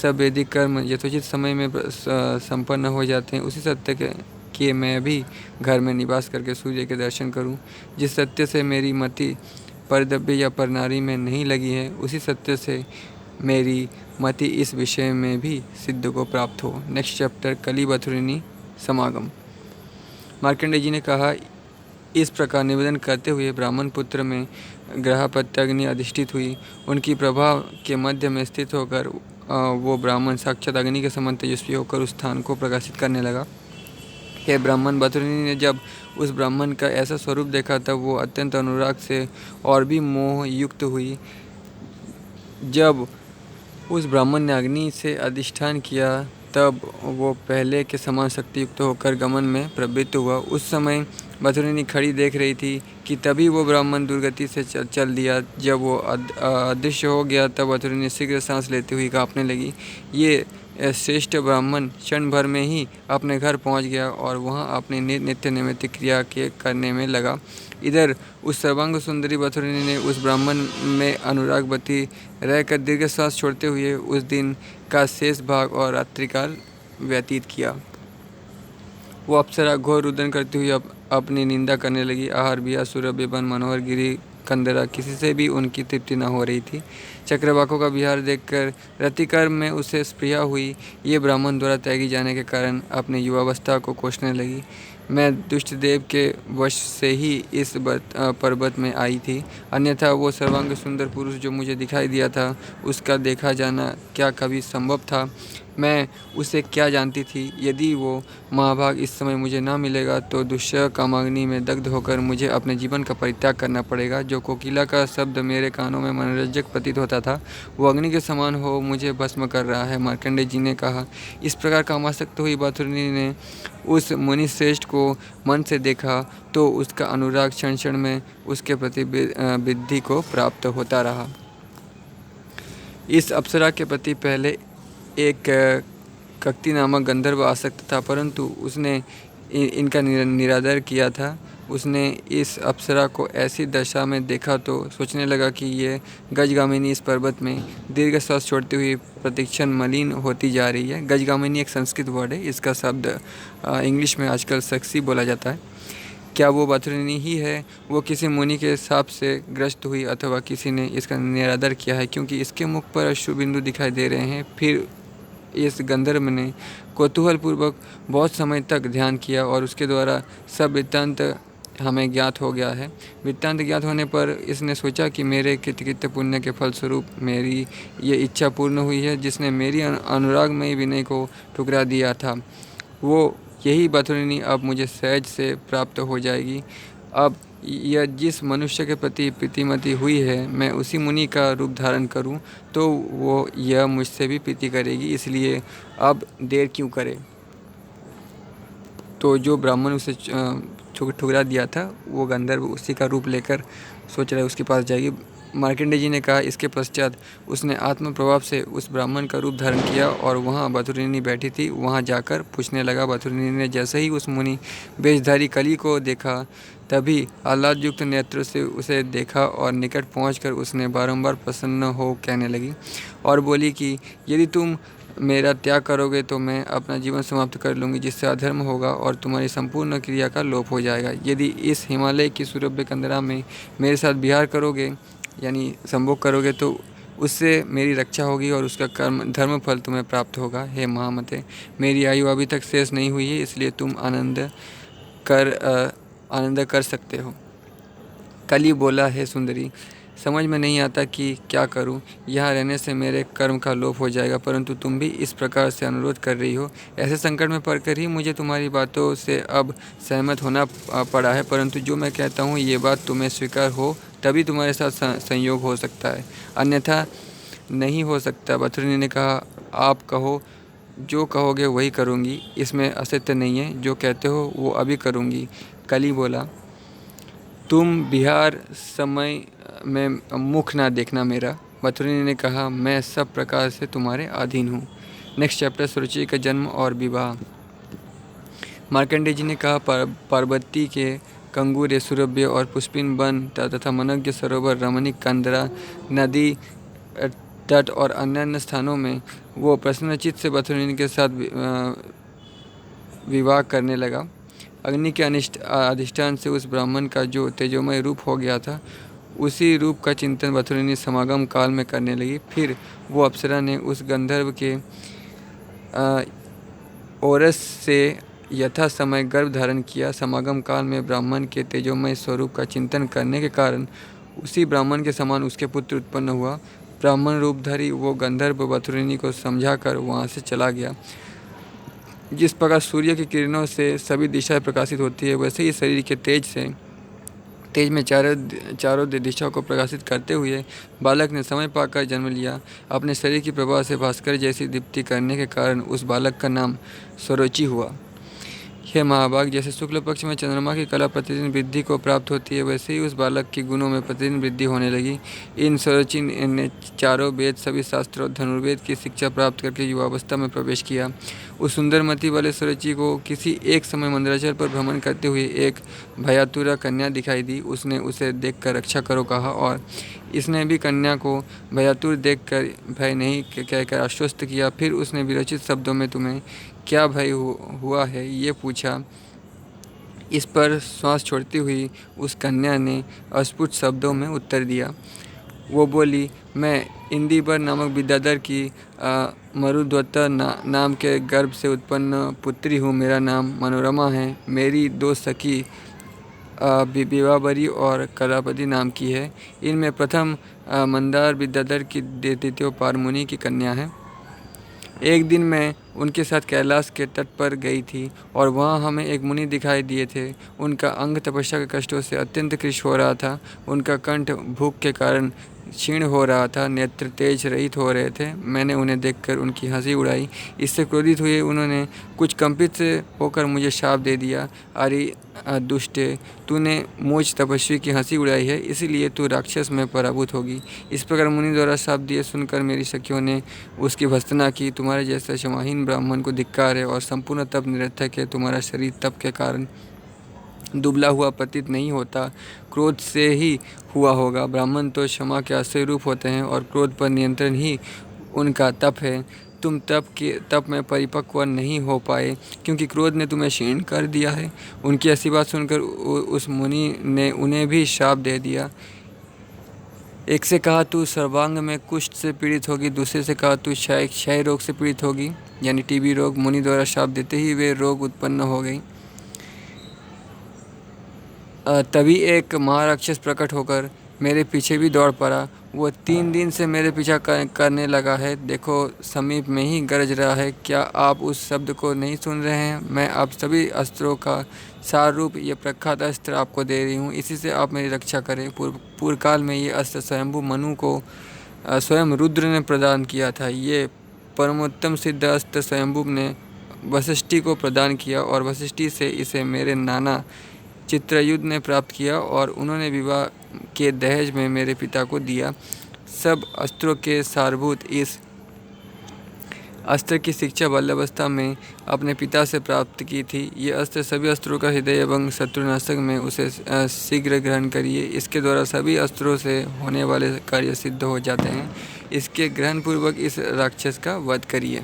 सब वैदिक कर्म यथोचित समय में संपन्न हो जाते हैं, उसी सत्य के मैं भी घर में निवास करके सूर्य के दर्शन करूं। जिस सत्य से मेरी मति परद्रव्य या परनारी में नहीं लगी है, उसी सत्य से मेरी मति इस विषय में भी सिद्ध को प्राप्त हो। नेक्स्ट चैप्टर, कली बाथुरिनी समागम। मार्कंडेय जी ने कहा, इस प्रकार निवेदन करते हुए ब्राह्मण पुत्र में गृहपत्याग्नि अधिष्ठित हुई। उनकी प्रभा के मध्य में स्थित होकर वो ब्राह्मण साक्षात अग्नि के समान तेजस्वी होकर उस स्थान को प्रकाशित करने लगा। हे ब्राह्मण, बाथुरिनी ने जब उस ब्राह्मण का ऐसा स्वरूप देखा तब वो अत्यंत अनुराग से और भी मोह युक्त हुई। जब उस ब्राह्मण ने अग्नि से अधिष्ठान किया तब वो पहले के समान शक्ति युक्त होकर गमन में प्रवृत्त हुआ। उस समय बाथुरिनी खड़ी देख रही थी कि तभी वो ब्राह्मण दुर्गति से चल दिया। जब वो अदृश्य हो गया तब बाथुरिनी शीघ्र सांस लेती हुई कांपने लगी। ये श्रेष्ठ ब्राह्मण क्षण भर में ही अपने घर पहुंच गया और वहां अपनी नित्य नैमित्तिक क्रिया के करने में लगा। इधर उस सर्वांग सुंदरी बाथुरिनी ने उस ब्राह्मण में अनुरागवती रहकर दीर्घ श्वास छोड़ते हुए उस दिन का शेष भाग और रात्रिकाल व्यतीत किया। वो अप्सरा घोर रुदन करती हुई अपनी निंदा करने लगी। आहार बिहार सूर्यबिमन मनोहर गिरी कंदरा, किसी से भी उनकी तृप्ति न हो रही थी। चक्रवाकों का विहार देखकर रतिकर में उसे स्पृहा हुई। ये ब्राह्मण द्वारा त्यागी जाने के कारण अपनी युवावस्था को कोसने लगी। मैं दुष्ट देव के वश से ही इस पर्वत में आई थी, अन्यथा वो सर्वांग सुंदर पुरुष जो मुझे दिखाई दिया था उसका देखा जाना क्या कभी संभव था? मैं उसे क्या जानती थी? यदि वो महाभाग इस समय मुझे ना मिलेगा तो दुष्य कामाग्नि में दग्ध होकर मुझे अपने जीवन का परित्याग करना पड़ेगा। जो कोकिला का शब्द मेरे कानों में मनोरंजक प्रतीत होता था, वो अग्नि के समान हो मुझे भस्म कर रहा है। मार्कंडेय जी ने कहा, इस प्रकार कामासक्त हुई बाथुरिनी ने उस मुनि श्रेष्ठ को मन से देखा तो उसका अनुराग क्षण क्षण में उसके प्रति वृद्धि को प्राप्त होता रहा। इस अप्सरा के प्रति पहले एक कक्ति नामक गंधर्व आसक्त था, परंतु उसने इनका निरादर किया था। उसने इस अप्सरा को ऐसी दशा में देखा तो सोचने लगा कि ये गजगामिनी इस पर्वत में दीर्घ श्वास छोड़ती हुई प्रतिक्षण मलिन होती जा रही है। गजगामिनी एक संस्कृत वर्ड है, इसका शब्द इंग्लिश में आजकल सेक्सी बोला जाता है। क्या वो बाथुरिनी ही है? वो किसी मुनि के शाप से ग्रस्त हुई अथवा किसी ने इसका निरादर किया है, क्योंकि इसके मुख पर अश्रु बिंदु दिखाई दे रहे हैं। फिर इस गंधर्व ने कौतूहलपूर्वक बहुत समय तक ध्यान किया और उसके द्वारा सब वृत्तांत हमें ज्ञात हो गया है। वृत्तांत ज्ञात होने पर इसने सोचा कि मेरे कृत्य पुण्य के फलस्वरूप मेरी ये इच्छा पूर्ण हुई है। जिसने मेरी अनुरागमयी विनय को ठुकरा दिया था, वो यही बथुरिणी अब मुझे सहज से प्राप्त हो जाएगी। अब यह जिस मनुष्य के प्रति प्रीतिमती हुई है, मैं उसी मुनि का रूप धारण करूं तो वो यह मुझसे भी प्रीति करेगी, इसलिए अब देर क्यों करे। तो जो ब्राह्मण उसे ठुकरा दिया था, वो गंधर्व उसी का रूप लेकर सोच रहा है उसके पास जाएगी। मार्कंडेय जी ने कहा, इसके पश्चात उसने आत्म प्रभाव से उस ब्राह्मण का रूप धारण किया और वहाँ बथुरिणी बैठी थी, वहाँ जाकर पूछने लगा। बथुरिणी ने जैसे ही उस मुनि वेशधारी कली को देखा, तभी आह्लादयुक्त नेत्र से उसे देखा और निकट पहुंचकर उसने बारंबार प्रसन्न हो कहने लगी और बोली कि यदि तुम मेरा त्याग करोगे तो मैं अपना जीवन समाप्त कर लूँगी, जिससे अधर्म होगा और तुम्हारी संपूर्ण क्रिया का लोप हो जाएगा। यदि इस हिमालय की सुरभ्य कंदरा में मेरे साथ विहार करोगे, यानी संभोग करोगे, तो उससे मेरी रक्षा होगी और उसका कर्म धर्म फल तुम्हें प्राप्त होगा। हे महामते, मेरी आयु अभी तक शेष नहीं हुई है, इसलिए तुम आनंद कर सकते हो। कली बोला, हे सुंदरी, समझ में नहीं आता कि क्या करूं। यहाँ रहने से मेरे कर्म का लोप हो जाएगा, परंतु तुम भी इस प्रकार से अनुरोध कर रही हो। ऐसे संकट में पड़कर ही मुझे तुम्हारी बातों से अब सहमत होना पड़ा है, परंतु जो मैं कहता हूँ ये बात तुम्हें स्वीकार हो तभी तुम्हारे साथ संयोग हो सकता है, अन्यथा नहीं हो सकता। बथुरिणी ने कहा, आप कहो, जो कहोगे वही करूँगी, इसमें असत्य नहीं है, जो कहते हो वो अभी करूँगी। कली बोला, तुम बिहार समय में मुख ना देखना मेरा। बथुरिणी ने कहा, मैं सब प्रकार से तुम्हारे अधीन हूँ। नेक्स्ट चैप्टर, सुरुचि का जन्म और विवाह। मार्कंडेय जी ने कहा, पार्वती के कंगूर सुरभ्य और पुष्पिन वन तथा मनोज्ञ सरोवर, रमणीक कंदरा, नदी तट और अन्य स्थानों में वो प्रसन्नचित्त से बथुरिणी के साथ विवाह करने लगा। अग्नि के अधिष्ठान से उस ब्राह्मण का जो तेजोमय रूप हो गया था, उसी रूप का चिंतन बथुरिणी समागम काल में करने लगी। फिर वो अप्सरा ने उस गंधर्व के औरस से यथा समय गर्भ धारण किया। समागम काल में ब्राह्मण के तेजोमय स्वरूप का चिंतन करने के कारण उसी ब्राह्मण के समान उसके पुत्र उत्पन्न हुआ। ब्राह्मण रूपधारी वो गंधर्व बथुरिणी को समझाकर वहाँ से चला गया। जिस प्रकार सूर्य की किरणों से सभी दिशाएं प्रकाशित होती है, वैसे ही शरीर के तेज में चारों दिशाओं को प्रकाशित करते हुए बालक ने समय पाकर जन्म लिया। अपने शरीर की प्रभा से भास्कर जैसी दीप्ति करने के कारण उस बालक का नाम स्वरोचि हुआ। हे महाभाग, जैसे शुक्ल पक्ष में चंद्रमा की कला प्रतिदिन वृद्धि को प्राप्त होती है, वैसे ही उस बालक की गुणों में प्रतिदिन वृद्धि होने लगी। इन स्वरोचि ने चारों वेद, सभी शास्त्रों, धनुर्वेद की शिक्षा प्राप्त करके युवावस्था में प्रवेश किया। उस सुंदरमती वाले स्वरोचि को किसी एक समय मंदराचल पर भ्रमण करते हुए एक भयातुरा कन्या दिखाई दी। उसने उसे देखकर रक्षा करो कहा और इसने भी कन्या को भयातुर देखकर भय नहीं कहकर आश्वस्त किया। फिर उसने विरचित शब्दों में तुम्हें क्या भय हुआ है ये पूछा। इस पर श्वास छोड़ती हुई उस कन्या ने अस्फुट शब्दों में उत्तर दिया। वो बोली, मैं इंदिवर नामक विद्याधर की मरुद्वता नाम के गर्भ से उत्पन्न पुत्री हूँ। मेरा नाम मनोरमा है। मेरी दो सखी विवाहवरी और कलापति नाम की है। इनमें प्रथम मंदार विद्याधर की, द्वितीय पारमुनि की कन्या है। एक दिन मैं उनके साथ कैलाश के तट पर गई थी और वहाँ हमें एक मुनि दिखाई दिए थे। उनका अंग तपस्या के कष्टों से अत्यंत कृश हो रहा था। उनका कंठ भूख के कारण क्षीण हो रहा था, नेत्र तेज रहित हो रहे थे। मैंने उन्हें देखकर उनकी हंसी उड़ाई। इससे क्रोधित हुए उन्होंने कुछ कंपित होकर मुझे शाप दे दिया। अरे दुष्टे, तूने मुझ तपस्वी की हंसी उड़ाई है, इसलिए तू राक्षस में पराभूत होगी। इस प्रकार मुनि द्वारा शाप दिए सुनकर मेरी सखियों ने उसकी भर्त्सना की। तुम्हारे जैसा क्षमाहीन ब्राह्मण को धिक्कार है और संपूर्ण तप निरर्थक है। तुम्हारा शरीर तप के कारण दुबला हुआ प्रतीत नहीं होता, क्रोध से ही हुआ होगा। ब्राह्मण तो क्षमा के आश्रय रूप होते हैं और क्रोध पर नियंत्रण ही उनका तप है। तुम तप में परिपक्व नहीं हो पाए क्योंकि क्रोध ने तुम्हें क्षीण कर दिया है। उनकी ऐसी बात सुनकर उस मुनि ने उन्हें भी शाप दे दिया। एक से कहा तू सर्वांग में कुष्ठ से पीड़ित होगी, दूसरे से कहा तू क्षय रोग से पीड़ित होगी, यानी टीबी रोग। मुनि द्वारा शाप देते ही वे रोग उत्पन्न हो गई। तभी एक महाराक्षस प्रकट होकर मेरे पीछे भी दौड़ पड़ा। वो 3 दिन से मेरे पीछा करने लगा है। देखो, समीप में ही गरज रहा है। क्या आप उस शब्द को नहीं सुन रहे हैं? मैं आप सभी अस्त्रों का सार रूप ये प्रख्यात अस्त्र आपको दे रही हूँ। इसी से आप मेरी रक्षा करें। पूर्व काल में ये अस्त्र स्वयंभू मनु को स्वयं रुद्र ने प्रदान किया था। ये परमोत्तम सिद्ध अस्त्र स्वयंभू ने वशिष्ठी को प्रदान किया और वशिष्ठी से इसे मेरे नाना चित्रयुध ने प्राप्त किया और उन्होंने विवाह के दहेज में मेरे पिता को दिया। सब अस्त्रों के सारभूत इस अस्त्र की शिक्षा बाल्यावस्था में अपने पिता से प्राप्त की थी। ये अस्त्र सभी अस्त्रों का हृदय एवं शत्रुनाशक में उसे शीघ्र ग्रहण करिए। इसके द्वारा सभी अस्त्रों से होने वाले कार्य सिद्ध हो जाते हैं। इसके ग्रहण पूर्वक इस राक्षस का वध करिए।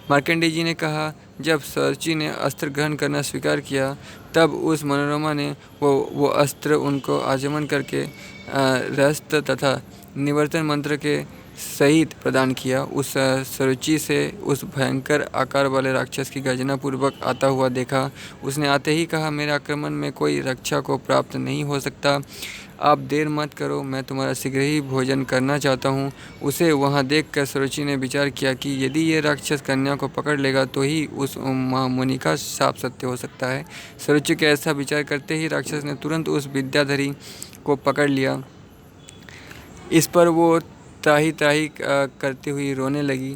मार्कंडेय जी ने कहा, जब सुरुचि ने अस्त्र ग्रहण करना स्वीकार किया तब उस मनोरमा ने वो अस्त्र उनको आचमन करके रहस्य तथा निवर्तन मंत्र के सहित प्रदान किया। उस सुरुचि से उस भयंकर आकार वाले राक्षस की गर्जना पूर्वक आता हुआ देखा। उसने आते ही कहा, मेरे आक्रमण में कोई रक्षा को प्राप्त नहीं हो सकता। आप देर मत करो, मैं तुम्हारा शीघ्र ही भोजन करना चाहता हूँ। उसे वहाँ देखकर सुरुचि ने विचार किया कि यदि ये राक्षस कन्या को पकड़ लेगा तो ही उस मुनि का शाप सत्य हो सकता है। सुरुचि के ऐसा विचार करते ही राक्षस ने तुरंत उस विद्याधरी को पकड़ लिया। इस पर वो त्राही त्राही करती हुई रोने लगी।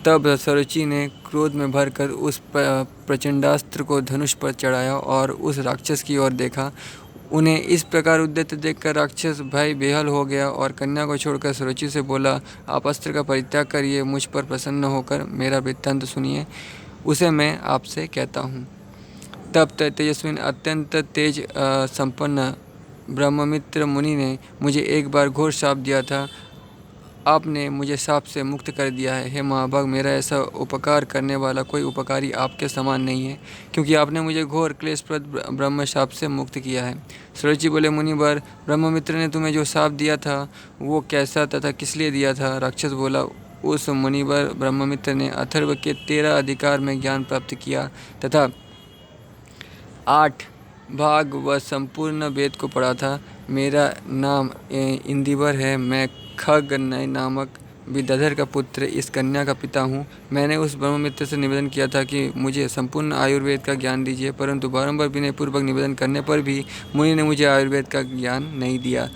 तब सुरुचि ने क्रोध में भरकर उस प्रचंडास्त्र को धनुष पर चढ़ाया और उस राक्षस की ओर देखा। उन्हें इस प्रकार उद्यत देखकर राक्षस भय बेहाल हो गया और कन्या को छोड़कर सुरुचि से बोला, आप अस्त्र का परित्याग करिए, मुझ पर प्रसन्न होकर मेरा वृत्तांत सुनिए, उसे मैं आपसे कहता हूँ। तब तेजस्विन अत्यंत तेज संपन्न ब्रह्ममित्र मुनि ने मुझे एक बार घोर शाप दिया था। आपने मुझे शाप से मुक्त कर दिया है। हे महाभाग, मेरा ऐसा उपकार करने वाला कोई उपकारी आपके समान नहीं है, क्योंकि आपने मुझे घोर क्लेशप्रद ब्रह्म शाप से मुक्त किया है। सुरुचि बोले, मुनिवर, ब्रह्ममित्र ने तुम्हें जो शाप दिया था वो कैसा तथा किस लिए दिया था? राक्षस बोला, उस मुनिवर ब्रह्ममित्र ने अथर्व के 13 अधिकार में ज्ञान प्राप्त किया तथा 8 भाग व संपूर्ण वेद को पढ़ा था। मेरा नाम इंदिवर है। मैं खग नामक विद्याधर का पुत्र, इस कन्या का पिता हूँ। मैंने उस ब्रह्ममित्र से निवेदन किया था कि मुझे संपूर्ण आयुर्वेद का ज्ञान दीजिए, परंतु बारंबार विनयपूर्वक निवेदन करने पर भी मुनि ने मुझे आयुर्वेद का ज्ञान नहीं दिया।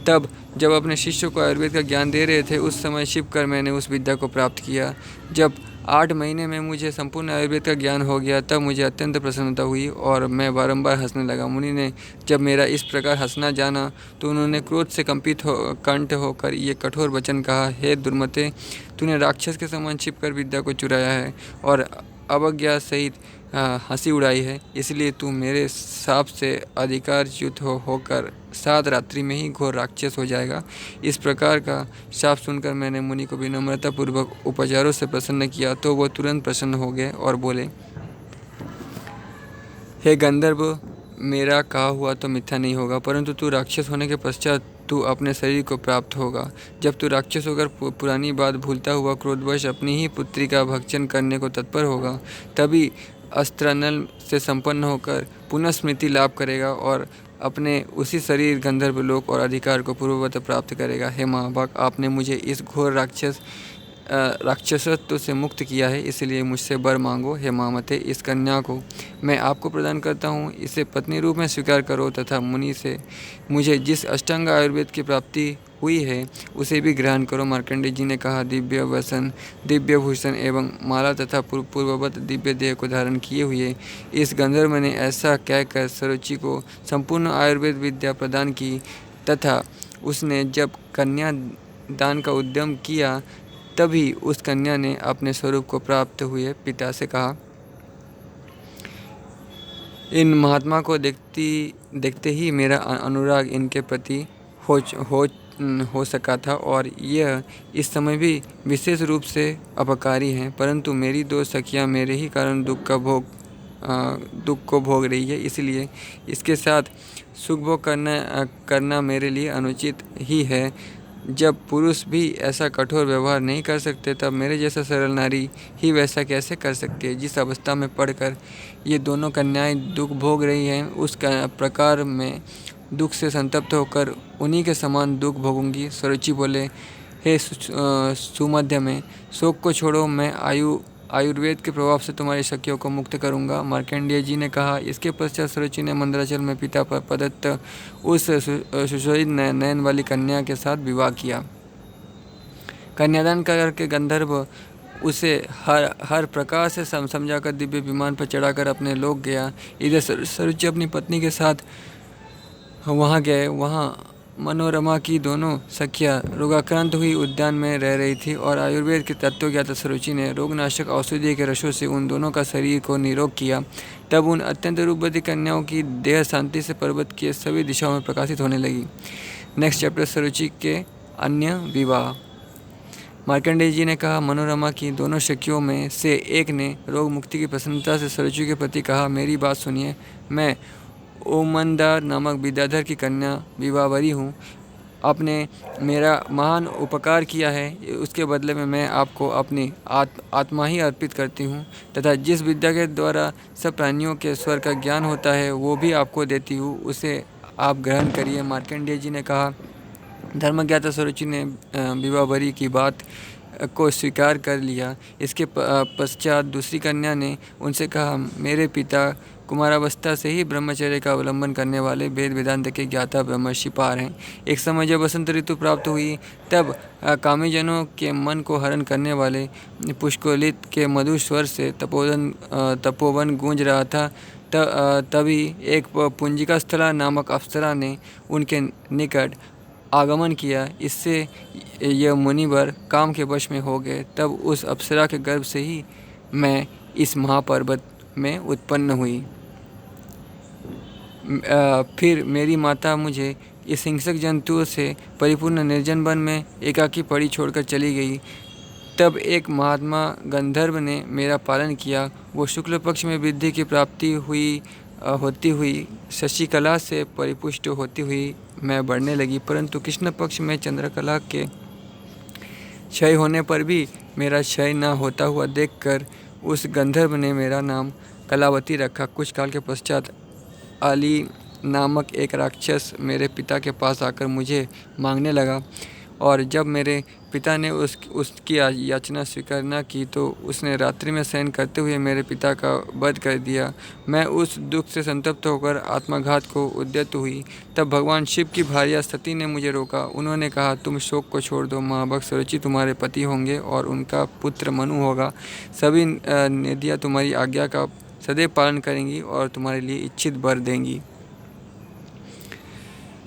तब जब अपने शिष्यों को आयुर्वेद का ज्ञान दे रहे थे, उस समय छिपकर मैंने उस विद्या को प्राप्त किया। जब 8 महीने में मुझे संपूर्ण आयुर्वेद का ज्ञान हो गया, तब मुझे अत्यंत प्रसन्नता हुई और मैं बारंबार हंसने लगा। मुनि ने जब मेरा इस प्रकार हंसना जाना तो उन्होंने क्रोध से कंठ होकर ये कठोर वचन कहा, हे दुर्मते, तूने राक्षस के समान छिपकर विद्या को चुराया है और अवज्ञा सहित हंसी उड़ाई है, इसलिए तू मेरे शाप से अधिकारच्युत होकर 7 रात्रि में ही घोर राक्षस हो जाएगा। इस प्रकार का शाप सुनकर मैंने मुनि को विनम्रतापूर्वक उपचारों से प्रसन्न किया तो वो तुरंत प्रसन्न हो गए और बोले, हे गंधर्व, मेरा कहा हुआ तो मिथ्या नहीं होगा, परंतु तू राक्षस होने के पश्चात तू अपने शरीर को प्राप्त होगा। जब तू राक्षस होकर पुरानी बात भूलता हुआ क्रोधवश अपनी ही पुत्री का भक्षण करने को तत्पर होगा, तभी अस्त्रानल से संपन्न होकर पुनः स्मृति लाभ करेगा और अपने उसी शरीर गंधर्व लोक और अधिकार को पूर्ववत प्राप्त करेगा। हे महाभाग, आपने मुझे इस घोर राक्षसत्व से मुक्त किया है, इसलिए मुझसे वर मांगो। हे महामते, इस कन्या को मैं आपको प्रदान करता हूँ, इसे पत्नी रूप में स्वीकार करो तथा मुनि से मुझे जिस अष्टांग आयुर्वेद की प्राप्ति हुई है उसे भी ग्रहण करो। मार्कंडेय जी ने कहा, दिव्य वसन, दिव्य भूषण एवं माला तथा पूर्ववत दिव्य देह को धारण किए हुए इस गंधर्व ने ऐसा कहकर सुरुचि को संपूर्ण आयुर्वेद विद्या प्रदान की तथा उसने जब कन्या दान का उद्यम किया तभी उस कन्या ने अपने स्वरूप को प्राप्त हुए पिता से कहा, इन महात्मा को देखते ही मेरा अनुराग इनके प्रति हो सका था और यह इस समय भी विशेष रूप से अपकारी हैं, परंतु मेरी 2 सखियां मेरे ही कारण दुख को भोग रही है, इसलिए इसके साथ सुख भोग करना मेरे लिए अनुचित ही है। जब पुरुष भी ऐसा कठोर व्यवहार नहीं कर सकते, तब मेरे जैसा सरल नारी ही वैसा कैसे कर सकती है। जिस अवस्था में पढ़कर ये दोनों कन्याएं दुख भोग रही हैं, उस प्रकार में दुख से संतप्त होकर उन्हीं के समान दुख भोगूंगी। सुरुचि बोले, हे सुमध्य में, शोक को छोड़ो, मैं आयुर्वेद के प्रभाव से तुम्हारी शक्तियों को मुक्त करूंगा। मार्कंडेय जी ने कहा। इसके पश्चात सुरुचि ने मंदराचल में पिता पर प्रदत्त उस सुशोभित नयन वाली कन्या के साथ विवाह किया। कन्यादान करके गंधर्व उसे हर प्रकार से समझाकर दिव्य विमान पर चढ़ाकर अपने लोक गया। इधर सुरुचि अपनी पत्नी के साथ वहाँ गए। वहाँ मनोरमा की दोनों सखियाँ रोगाक्रांत हुई उद्यान में रह रही थी और आयुर्वेद के तत्व ज्ञाता सुरुचि ने रोगनाशक औषधि के रसों से उन दोनों का शरीर को निरोग किया। तब उन अत्यंत रूपवती कन्याओं की देह शांति से पर्वत की सभी दिशाओं में प्रकाशित होने लगी। नेक्स्ट चैप्टर, सुरुचि के अन्य विवाह। मार्कंडेय जी ने कहा। मनोरमा की दोनों सखियों में से एक ने रोग मुक्ति की प्रसन्नता से सुरुचि के प्रति कहा, मेरी बात सुनिए, मैं ओमंदार नामक विद्याधर की कन्या विवाहवरी हूँ। आपने मेरा महान उपकार किया है, उसके बदले में मैं आपको अपनी आत्मा ही अर्पित करती हूँ तथा जिस विद्या के द्वारा सब प्राणियों के स्वर का ज्ञान होता है वो भी आपको देती हूँ, उसे आप ग्रहण करिए। मार्कंडेय जी ने कहा। धर्मज्ञाता सुरुचि ने विवाहवरी की बात को स्वीकार कर लिया। इसके पश्चात दूसरी कन्या ने उनसे कहा, मेरे पिता कुमारावस्था से ही ब्रह्मचर्य का अवलंबन करने वाले वेद वेदांत के ज्ञाता ब्रह्मर्षि पार हैं। एक समय जब बसंत ऋतु प्राप्त हुई, तब कामीजनों के मन को हरण करने वाले पुष्कोलित के मधुर स्वर से तपोवन गूंज रहा था। तभी एक पुंजिका स्थला नामक अप्सरा ने उनके निकट आगमन किया। इससे यह मुनिवर काम के वश में हो गए। तब उस अप्सरा के गर्भ से ही मैं इस महापर्वत में उत्पन्न हुई। फिर मेरी माता मुझे इस हिंसक जंतुओं से परिपूर्ण निर्जन वन में एकाकी पड़ी छोड़कर चली गई। तब एक महात्मा गंधर्व ने मेरा पालन किया। वो शुक्ल पक्ष में वृद्धि की प्राप्ति होती हुई शशिकला से परिपुष्ट होती हुई मैं बढ़ने लगी, परंतु कृष्ण पक्ष में चंद्रकला के क्षय होने पर भी मेरा क्षय न होता हुआ देखकर उस गंधर्व ने मेरा नाम कलावती रखा। कुछ काल के पश्चात अली नामक एक राक्षस मेरे पिता के पास आकर मुझे मांगने लगा और जब मेरे पिता ने उसकी याचना स्वीकार न की तो उसने रात्रि में शयन करते हुए मेरे पिता का वध कर दिया। मैं उस दुख से संतप्त होकर आत्मघात को उद्यत हुई। तब भगवान शिव की भार्या सती ने मुझे रोका। उन्होंने कहा, तुम शोक को छोड़ दो, महाभक्त सुरुचि तुम्हारे पति होंगे और उनका पुत्र मनु होगा। सभी निधियाँ तुम्हारी आज्ञा का सदैव पालन करेंगी और तुम्हारे लिए इच्छित वर देंगी।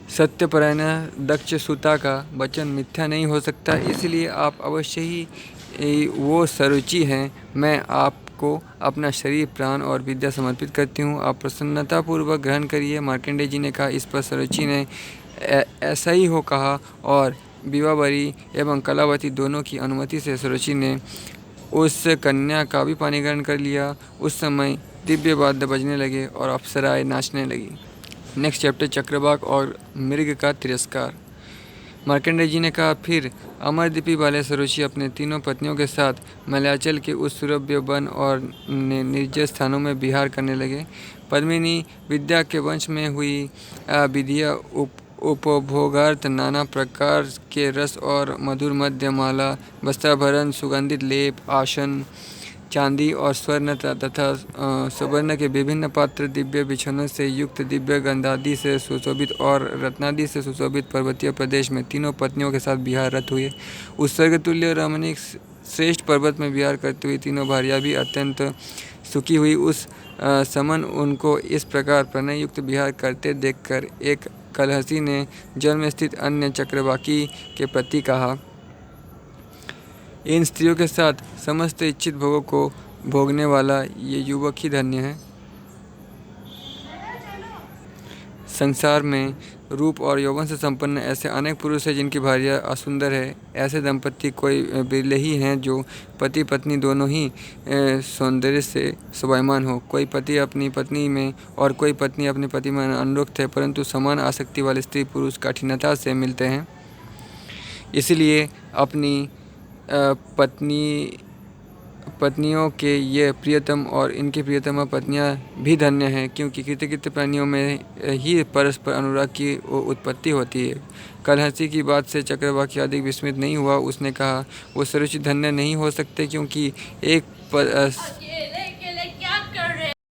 सत्यपरायण दक्ष सुता का वचन मिथ्या नहीं हो सकता, इसलिए आप अवश्य ही वो सुरुचि हैं। मैं आपको अपना शरीर, प्राण और विद्या समर्पित करती हूँ। आप प्रसन्नतापूर्वक ग्रहण करिए। मार्कंडेय जी ने कहा। इस पर सुरुचि ने ऐसा ही हो कहा और विवाहवरी एवं कलावती दोनों की अनुमति से सुरुचि ने उस कन्या का भी पानी ग्रहण कर लिया। उस समय दिव्य वाद्य बजने लगे और अप्सराएं नाचने लगी। नेक्स्ट चैप्टर, चक्रवाक और मृग का तिरस्कार। मार्कंडेय जी ने कहा। फिर अमरदीपी वाले सुरुचि अपने तीनों पत्नियों के साथ मलयाचल के उस सुरभ्य वन और निर्जन स्थानों में विहार करने लगे। पद्मिनी विद्या के वंश में हुई विधिया उपभोगार्थ नाना प्रकार के रस और मधुर मध्य माला, वस्त्राभरण, सुगंधित लेप, आसन, चांदी और स्वर्ण तथा सुवर्ण के विभिन्न पात्र, दिव्य बिछौनों से युक्त, दिव्य गंधादि से सुशोभित और रत्नादि से सुशोभित पर्वतीय प्रदेश में तीनों पत्नियों के साथ विहाररत हुए। उस स्वर्गतुल्य रमणीक श्रेष्ठ पर्वत में विहार करते हुए तीनों भार्या भी अत्यंत सुखी हुई। उस समन उनको इस प्रकार प्रणय युक्त विहार करते देखकर एक कलहसी ने जल में स्थित अन्य चक्रवाकी के प्रति कहा, इन स्त्रियों के साथ समस्त इच्छित भोगों को भोगने वाला ये युवक ही धन्य है। संसार में रूप और यौवन से संपन्न ऐसे अनेक पुरुष हैं जिनकी भार्या असुंदर है। ऐसे दंपति कोई बिरले ही हैं जो पति पत्नी दोनों ही सौंदर्य से शोभायमान हो। कोई पति अपनी पत्नी में और कोई पत्नी अपने पति में अनुरक्त है, परंतु समान आसक्ति वाले स्त्री पुरुष कठिनता से मिलते हैं। इसलिए अपनी पत्नियों के ये प्रियतम और इनकी प्रियतमा पत्नियां भी धन्य हैं, क्योंकि कृतकृत्य प्राणियों में ही परस्पर अनुराग की उत्पत्ति होती है। कल हंसी की बात से चक्रवाकी अधिक विस्मित नहीं हुआ। उसने कहा, वो सरुचि धन्य नहीं हो सकते, क्योंकि एक